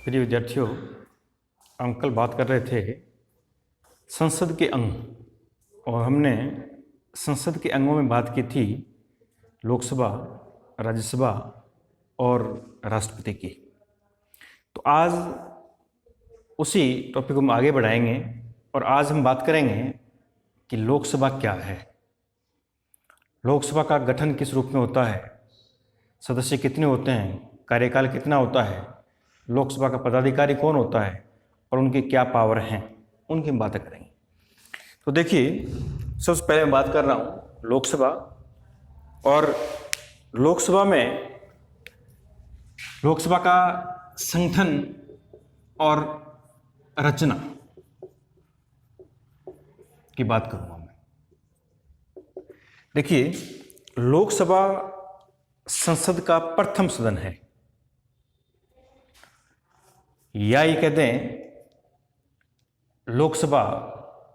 प्रिय विद्यार्थियों, अंकल बात कर रहे थे संसद के अंग, और हमने संसद के अंगों में बात की थी लोकसभा, राज्यसभा और राष्ट्रपति की। तो आज उसी टॉपिक को हम आगे बढ़ाएंगे और आज हम बात करेंगे कि लोकसभा क्या है, लोकसभा का गठन किस रूप में होता है, सदस्य कितने होते हैं, कार्यकाल कितना होता है, लोकसभा का पदाधिकारी कौन होता है और उनके क्या पावर हैं, उनकी हम बातें करेंगे। तो देखिए, सबसे पहले मैं बात कर रहा हूँ लोकसभा। और लोकसभा का संगठन और रचना की बात करूंगा मैं। देखिए, लोकसभा संसद का प्रथम सदन है, या ये कहते हैं लोकसभा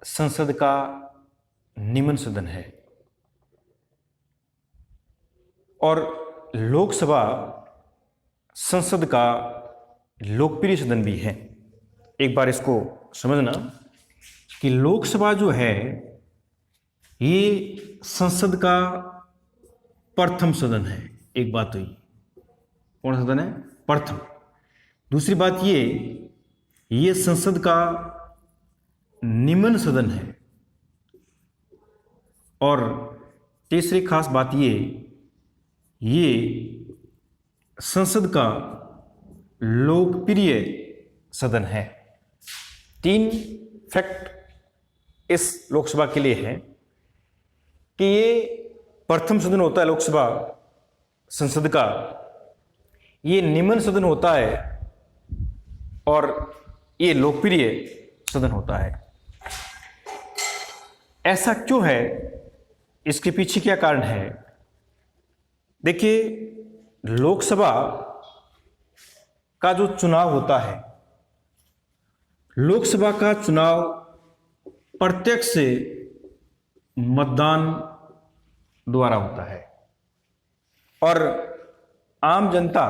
संसद का निम्न सदन है, और लोकसभा संसद का लोकप्रिय सदन भी है। एक बार इसको समझना कि लोकसभा जो है ये संसद का प्रथम सदन है। एक बात तो ये कौन सा सदन है? प्रथम। दूसरी बात ये संसद का निम्न सदन है, और तीसरी खास बात ये संसद का लोकप्रिय सदन है। 3 फैक्ट इस लोकसभा के लिए है कि ये प्रथम सदन होता है लोकसभा संसद का, ये निम्न सदन होता है, और ये लोकप्रिय सदन होता है। ऐसा क्यों है, इसके पीछे क्या कारण है? देखिए, लोकसभा का जो चुनाव होता है, लोकसभा का चुनाव प्रत्यक्ष से मतदान द्वारा होता है, और आम जनता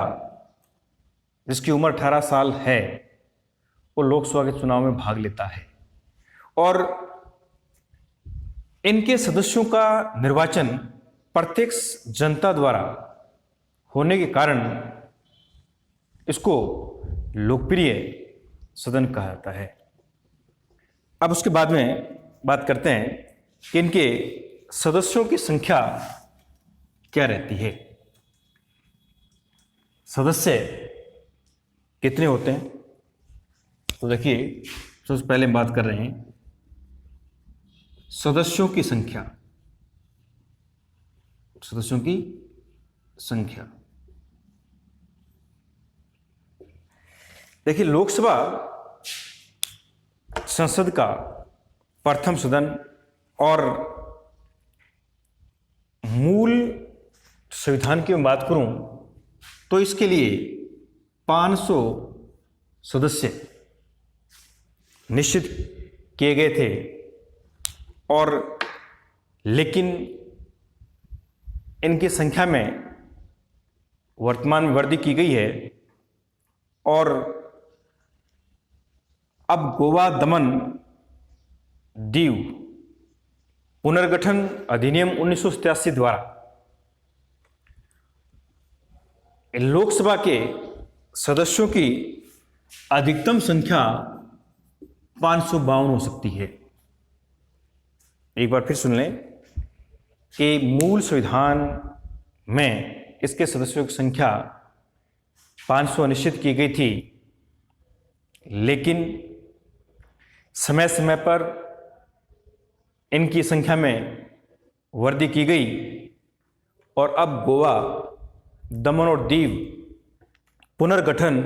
जिसकी उम्र 18 साल है वो लोकसभा के चुनाव में भाग लेता है, और इनके सदस्यों का निर्वाचन प्रत्यक्ष जनता द्वारा होने के कारण इसको लोकप्रिय सदन कहा जाता है। अब उसके बाद में बात करते हैं कि इनके सदस्यों की संख्या क्या रहती है, सदस्य कितने होते हैं। तो देखिए, सबसे पहले हम बात कर रहे हैं सदस्यों की संख्या। सदस्यों की संख्या, देखिए, लोकसभा संसद का प्रथम सदन और मूल संविधान की मैं बात करूं तो इसके लिए 500 सदस्य निश्चित किए गए थे, और लेकिन इनकी संख्या में वर्तमान में वृद्धि की गई है, और अब गोवा दमन दीव पुनर्गठन अधिनियम 1987 द्वारा लोकसभा के सदस्यों की अधिकतम संख्या 552 हो सकती है। एक बार फिर सुन लें कि मूल संविधान में इसके सदस्यों की संख्या 500 निश्चित की गई थी, लेकिन समय समय पर इनकी संख्या में वृद्धि की गई, और अब गोवा दमन और दीव पुनर्गठन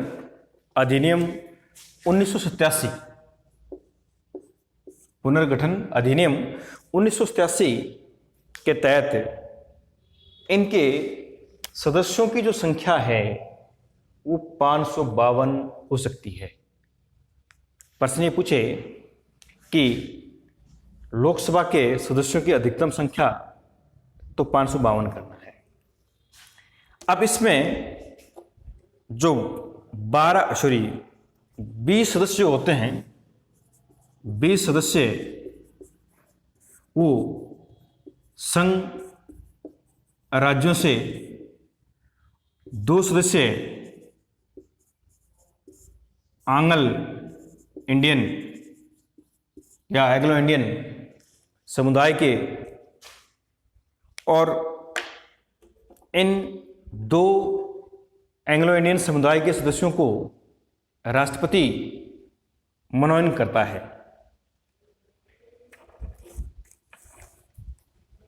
अधिनियम 1987 पुनर्गठन अधिनियम 1987 के तहत इनके सदस्यों की जो संख्या है वो 552 हो सकती है। प्रश्न ये पूछे कि लोकसभा के सदस्यों की अधिकतम संख्या तो 552 करना है। अब इसमें जो 12 20 सदस्य होते हैं, 20 सदस्य वो संघ राज्यों से, 2 सदस्य आंग्ल इंडियन या एंग्लो इंडियन समुदाय के, और इन 2 एंग्लो इंडियन समुदाय के सदस्यों को राष्ट्रपति मनोनयन करता है।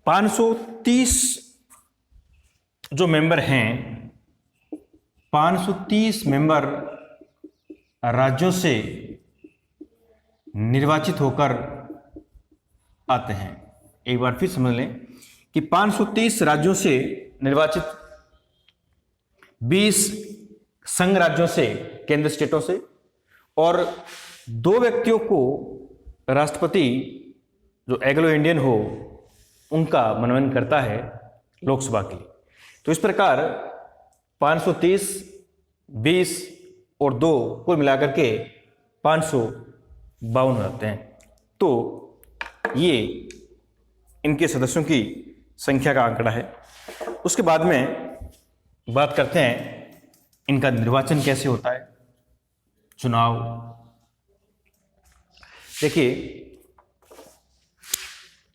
530 जो मेंबर हैं, 530 मेंबर राज्यों से निर्वाचित होकर आते हैं। एक बार फिर समझ लें कि 530 राज्यों से निर्वाचित, 20 संघ राज्यों से, केंद्र स्टेटों से, और 2 व्यक्तियों को राष्ट्रपति जो एंग्लो इंडियन हो उनका मनोनयन करता है लोकसभा के लिए। तो इस प्रकार 530, 20 और 2 कुल मिलाकर के 552 हो जाते हैं। तो ये इनके सदस्यों की संख्या का आंकड़ा है। उसके बाद में बात करते हैं इनका निर्वाचन कैसे होता है, चुनाव। देखिए,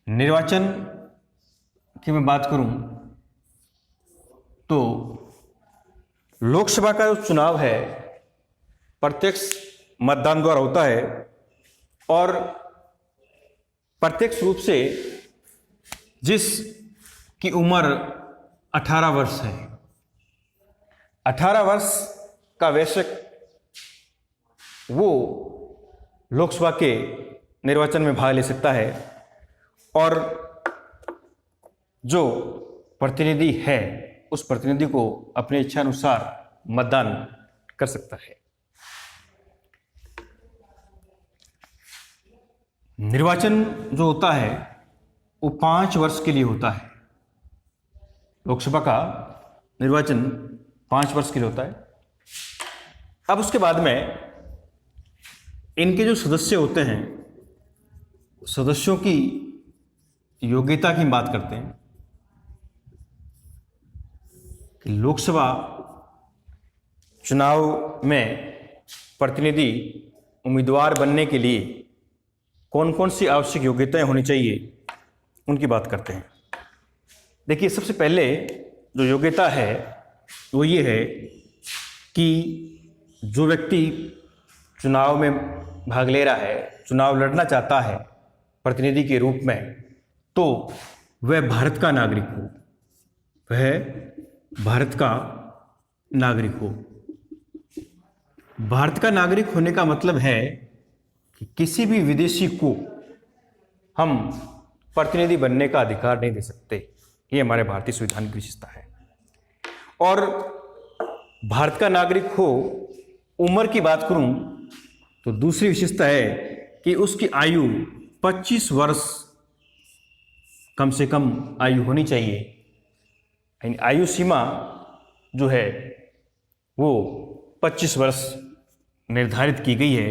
निर्वाचन की मैं बात करूं तो लोकसभा का जो चुनाव है प्रत्यक्ष मतदान द्वारा होता है, और प्रत्यक्ष रूप से जिसकी उम्र 18 वर्ष है, 18 वर्ष का वयस्क, वो लोकसभा के निर्वाचन में भाग ले सकता है, और जो प्रतिनिधि है उस प्रतिनिधि को अपने इच्छा अनुसार मतदान कर सकता है। निर्वाचन जो होता है वो 5 वर्ष के लिए होता है। लोकसभा का निर्वाचन 5 वर्ष के लिए होता है। अब उसके बाद में इनके जो सदस्य होते हैं, सदस्यों की योग्यता की बात करते हैं कि लोकसभा चुनाव में प्रतिनिधि उम्मीदवार बनने के लिए कौन कौन सी आवश्यक योग्यताएं होनी चाहिए, उनकी बात करते हैं। देखिए, सबसे पहले जो योग्यता है वो ये है कि जो व्यक्ति चुनाव में भाग ले रहा है, चुनाव लड़ना चाहता है प्रतिनिधि के रूप में, तो वह भारत का नागरिक हो, वह भारत का नागरिक हो। भारत का नागरिक होने का मतलब है कि किसी भी विदेशी को हम प्रतिनिधि बनने का अधिकार नहीं दे सकते। ये हमारे भारतीय संविधान की विशेषता है। और भारत का नागरिक हो, उम्र की बात करूं तो दूसरी विशेषता है कि उसकी आयु 25 वर्ष कम से कम आयु होनी चाहिए। यानी आयु सीमा जो है वो 25 वर्ष निर्धारित की गई है।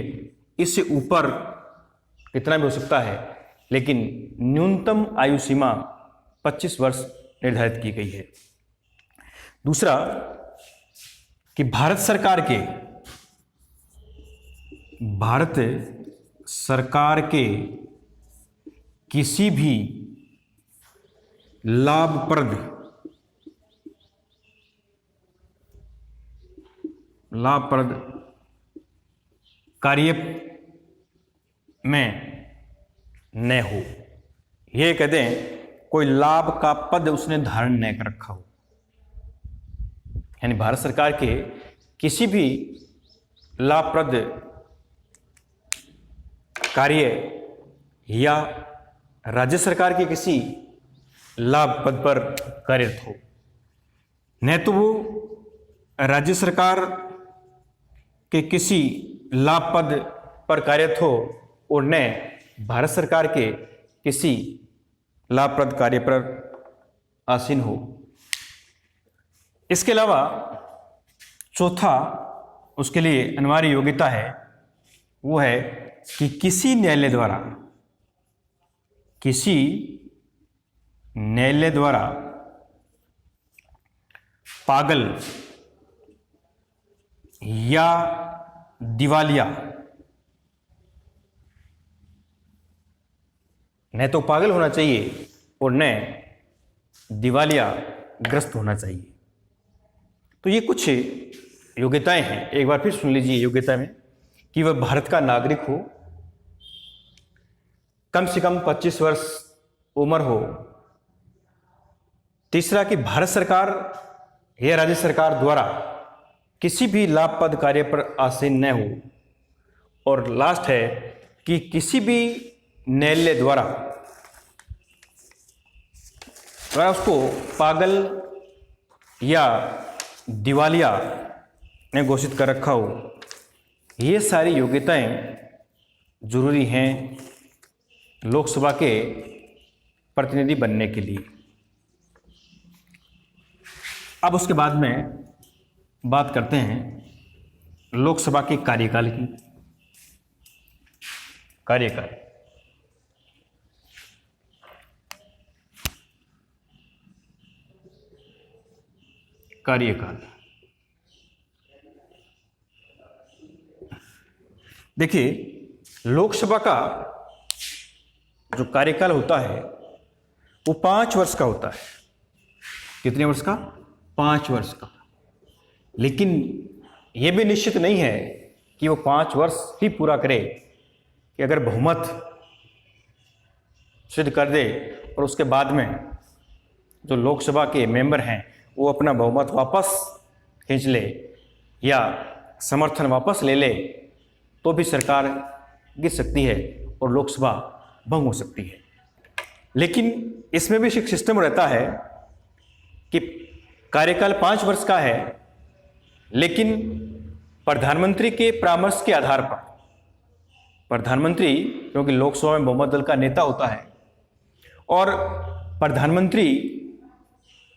इससे ऊपर कितना भी हो सकता है, लेकिन न्यूनतम आयु सीमा 25 वर्ष निर्धारित की गई है। दूसरा कि भारत सरकार के किसी भी लाभप्रद कार्य में न हो। ये कहते हैं कोई लाभ का पद उसने धारण न कर रखा हो। यानी भारत सरकार के किसी भी लाभप्रद कार्य या राज्य सरकार के किसी लाभ पद पर कार्यरत हो। न तो वो राज्य सरकार के किसी लाभ पद पर कार्यरत हो और न भारत सरकार के किसी लाभप्रद कार्य पर आसीन हो। इसके अलावा चौथा उसके लिए अनिवार्य योग्यता है वो है कि किसी न्यायालय द्वारा पागल या दिवालिया, न तो पागल होना चाहिए और न दिवालिया ग्रस्त होना चाहिए। तो ये कुछ योग्यताएं हैं, एक बार फिर सुन लीजिए योग्यता में, कि वह भारत का नागरिक हो, कम से कम 25 वर्ष उम्र हो, तीसरा कि भारत सरकार या राज्य सरकार द्वारा किसी भी लाभप्रद कार्य पर आसीन न हो, और लास्ट है कि किसी भी न्यायालय द्वारा उसको पागल या दिवालिया ने घोषित कर रखा हो। ये सारी योग्यताएं जरूरी हैं लोकसभा के प्रतिनिधि बनने के लिए। अब उसके बाद में बात करते हैं लोकसभा के कार्यकाल की। कार्यकाल देखिए, लोकसभा का जो कार्यकाल होता है वो 5 वर्ष का होता है। कितने वर्ष का? 5 वर्ष का। लेकिन यह भी निश्चित नहीं है कि वो 5 वर्ष ही पूरा करे, कि अगर बहुमत सिद्ध कर दे और उसके बाद में जो लोकसभा के मेंबर हैं वो अपना बहुमत वापस खींच ले या समर्थन वापस ले ले, तो भी सरकार गिर सकती है और लोकसभा भंग हो सकती है। लेकिन इसमें भी एक सिस्टम रहता है कि कार्यकाल 5 वर्ष का है, लेकिन प्रधानमंत्री के परामर्श के आधार पर, प्रधानमंत्री क्योंकि लोकसभा में बहुमत दल का नेता होता है, और प्रधानमंत्री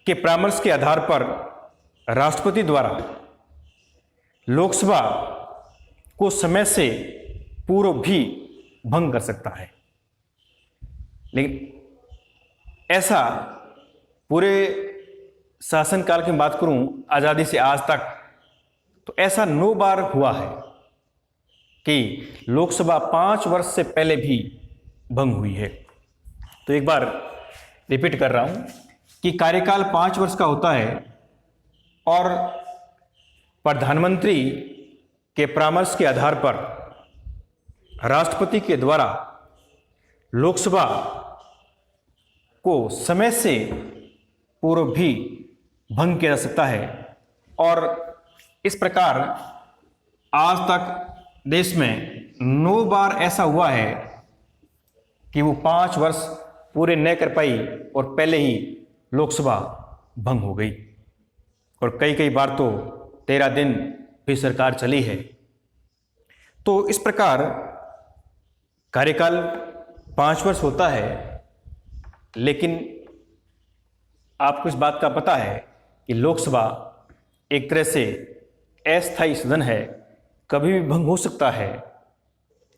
के परामर्श के आधार पर राष्ट्रपति द्वारा लोकसभा को समय से पूर्व भी भंग कर सकता है। लेकिन ऐसा पूरे शासनकाल की बात करूं आज़ादी से आज तक, तो ऐसा 9 बार हुआ है कि लोकसभा 5 वर्ष से पहले भी भंग हुई है। तो एक बार रिपीट कर रहा हूं कि कार्यकाल 5 वर्ष का होता है और प्रधानमंत्री के परामर्श के आधार पर राष्ट्रपति के द्वारा लोकसभा को समय से पूर्व भी भंग किया जा सकता है। और इस प्रकार आज तक देश में 9 बार ऐसा हुआ है कि वो 5 वर्ष पूरे न कर पाई और पहले ही लोकसभा भंग हो गई, और कई बार तो 13 दिन भी सरकार चली है। तो इस प्रकार कार्यकाल 5 वर्ष होता है। लेकिन आपको इस बात का पता है कि लोकसभा एक तरह से अस्थायी सदन है, कभी भी भंग हो सकता है,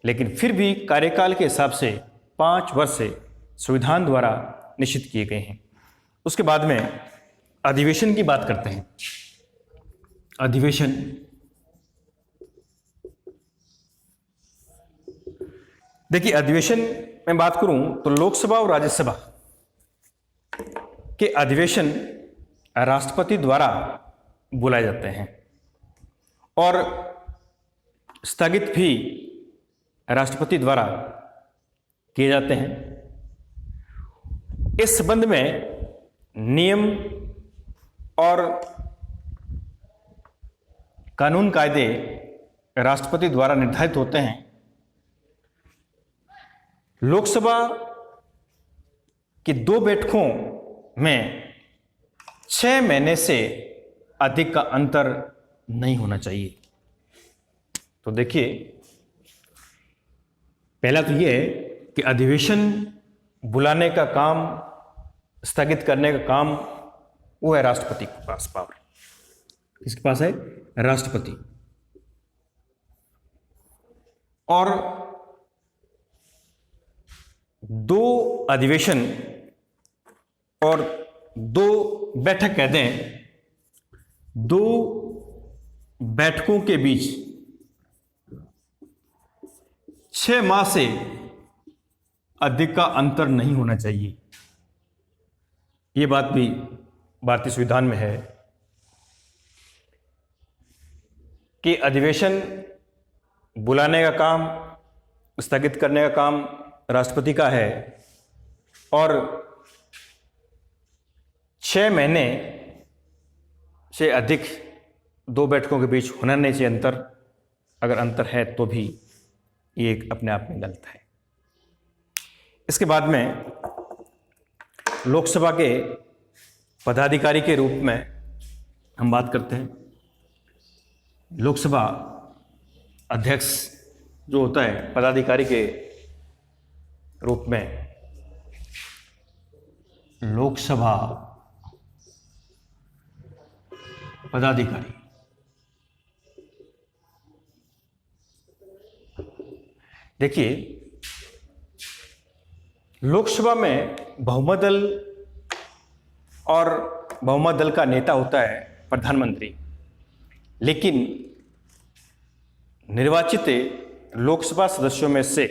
लेकिन फिर भी कार्यकाल के हिसाब से 5 वर्ष से संविधान द्वारा निश्चित किए गए हैं। उसके बाद में अधिवेशन की बात करते हैं। अधिवेशन देखिए, अधिवेशन में बात करूं तो लोकसभा और राज्यसभा के अधिवेशन राष्ट्रपति द्वारा बुलाए जाते हैं और स्थगित भी राष्ट्रपति द्वारा किए जाते हैं। इस संबंध में नियम और कानून कायदे राष्ट्रपति द्वारा निर्धारित होते हैं। लोकसभा की 2 बैठकों में 6 महीने से अधिक का अंतर नहीं होना चाहिए। तो देखिए, पहला तो यह है कि अधिवेशन बुलाने का काम, स्थगित करने का काम वो है राष्ट्रपति के पास पावर। किसके पास है? राष्ट्रपति। और 2 अधिवेशन और 2 बैठक कहते हैं, 2 बैठकों के बीच 6 माह से अधिक का अंतर नहीं होना चाहिए। ये बात भी भारतीय संविधान में है कि अधिवेशन बुलाने का काम, स्थगित करने का काम राष्ट्रपति का है और 6 महीने से अधिक 2 बैठकों के बीच होना नहीं चाहिए अंतर। अगर अंतर है तो भी ये एक अपने आप में गलत है। इसके बाद में लोकसभा के पदाधिकारी के रूप में हम बात करते हैं। लोकसभा अध्यक्ष जो होता है पदाधिकारी के रूप में, लोकसभा पदाधिकारी देखिए, लोकसभा में बहुमत दल और बहुमत दल का नेता होता है प्रधानमंत्री, लेकिन निर्वाचित लोकसभा सदस्यों में से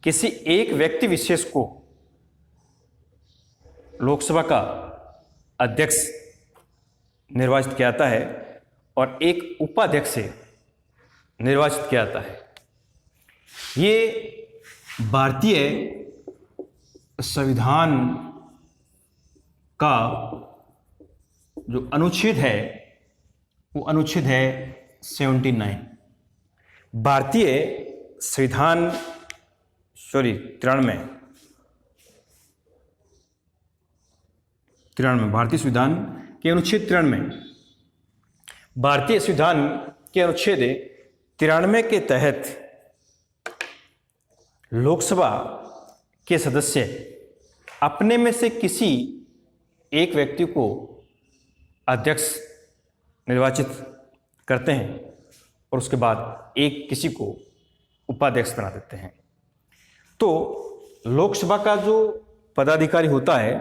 किसी एक व्यक्ति विशेष को लोकसभा का अध्यक्ष निर्वाचित किया जाता है और एक उपाध्यक्ष से निर्वाचित किया जाता है। ये भारतीय संविधान का जो अनुच्छेद है वो अनुच्छेद है 79। भारतीय संविधान 93 भारतीय संविधान के अनुच्छेद 93, भारतीय संविधान के अनुच्छेद 93 के तहत लोकसभा के सदस्य अपने में से किसी एक व्यक्ति को अध्यक्ष निर्वाचित करते हैं और उसके बाद एक किसी को उपाध्यक्ष बना देते हैं। तो लोकसभा का जो पदाधिकारी होता है,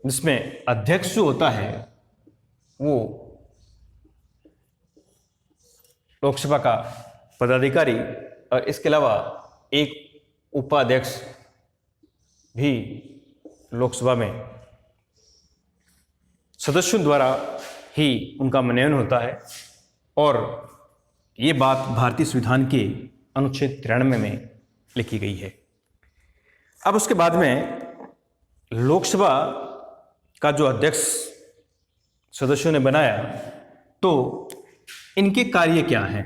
जिसमें अध्यक्ष जो होता है वो लोकसभा का पदाधिकारी, और इसके अलावा एक उपाध्यक्ष भी लोकसभा में सदस्यों द्वारा ही उनका मनोनयन होता है। और ये बात भारतीय संविधान के अनुच्छेद 93 में लिखी गई है। अब उसके बाद में लोकसभा का जो अध्यक्ष सदस्यों ने बनाया, तो इनके कार्य क्या हैं?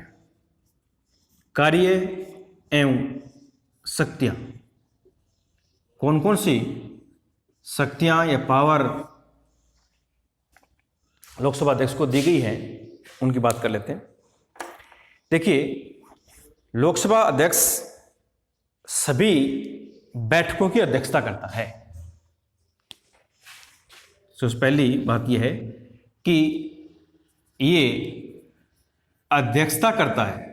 कार्य एवं शक्तियां, कौन कौन सी शक्तियां या पावर लोकसभा अध्यक्ष को दी गई है, उनकी बात कर लेते हैं। देखिए, लोकसभा अध्यक्ष सभी बैठकों की अध्यक्षता करता है। तो पहली बात यह है कि ये अध्यक्षता करता है।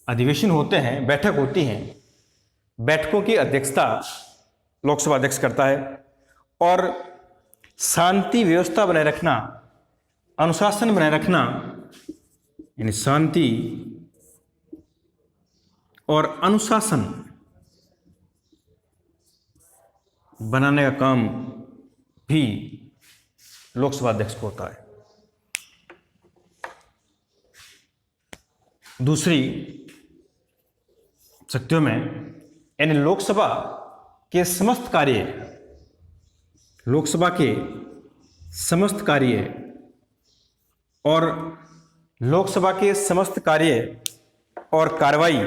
अधिवेशन होते हैं, बैठक होती हैं, बैठकों की अध्यक्षता लोकसभा अध्यक्ष करता है और शांति व्यवस्था बनाए रखना, अनुशासन बनाए रखना, यानी शांति और अनुशासन बनाने का काम भी लोकसभा अध्यक्ष को होता है। दूसरी शक्तियों में, यानी लोकसभा के समस्त कार्य, लोकसभा के समस्त कार्य और लोकसभा के समस्त कार्य और कार्यवाही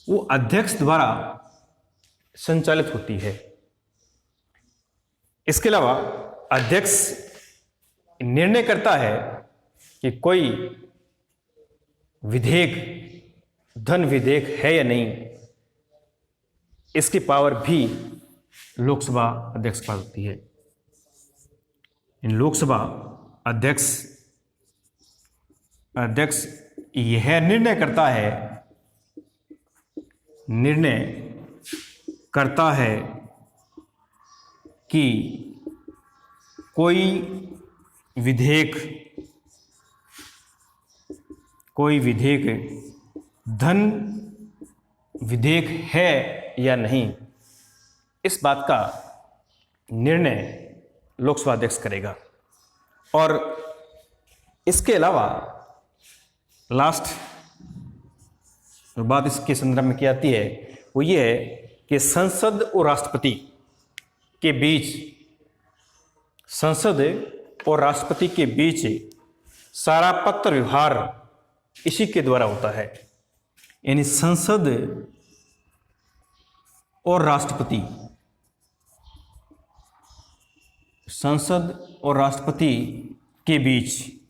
वो अध्यक्ष द्वारा संचालित होती है। इसके अलावा अध्यक्ष निर्णय करता है कि कोई विधेयक, धन विधेयक है या नहीं, इसकी पावर भी लोकसभा अध्यक्ष के पास होती है। लोकसभा अध्यक्ष यह निर्णय करता है कि कोई विधेयक धन विधेयक है या नहीं, इस बात का निर्णय लोकसभा अध्यक्ष करेगा। और इसके अलावा लास्ट जो बात इसके संदर्भ में की आती है वो ये है कि संसद और राष्ट्रपति के बीच सारा पत्र व्यवहार इसी के द्वारा होता है। यानी संसद और राष्ट्रपति के बीच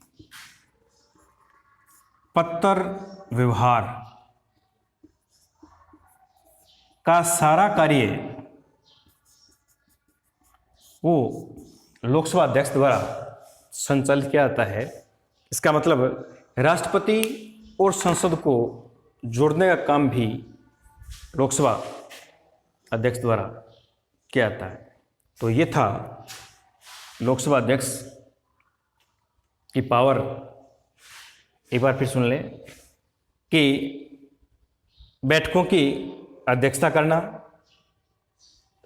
पत्र व्यवहार का सारा कार्य वो लोकसभा अध्यक्ष द्वारा संचालित किया जाता है। इसका मतलब राष्ट्रपति और संसद को जोड़ने का काम भी लोकसभा अध्यक्ष द्वारा किया जाता है। तो ये था लोकसभा अध्यक्ष की पावर। एक बार फिर सुन लें कि बैठकों की अध्यक्षता करना,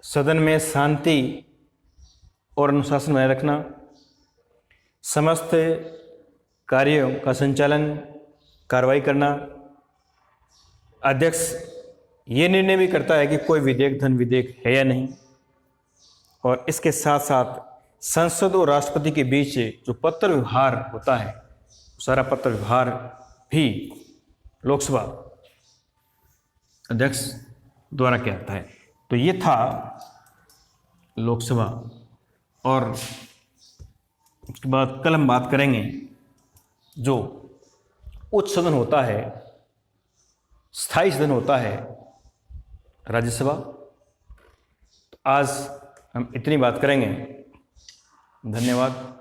सदन में शांति और अनुशासन बनाए रखना, समस्त कार्यों का संचालन कार्रवाई करना। अध्यक्ष ये निर्णय भी करता है कि कोई विधेयक धन विधेयक है या नहीं, और इसके साथ साथ संसद और राष्ट्रपति के बीच जो पत्र व्यवहार होता है सारा पत्र व्यवहार भी लोकसभा अध्यक्ष द्वारा किया जाता है। तो ये था लोकसभा। और उसके बाद कल हम बात करेंगे जो उच्च सदन होता है, स्थायी सदन होता है राज्यसभा। तो आज हम इतनी बात करेंगे। धन्यवाद।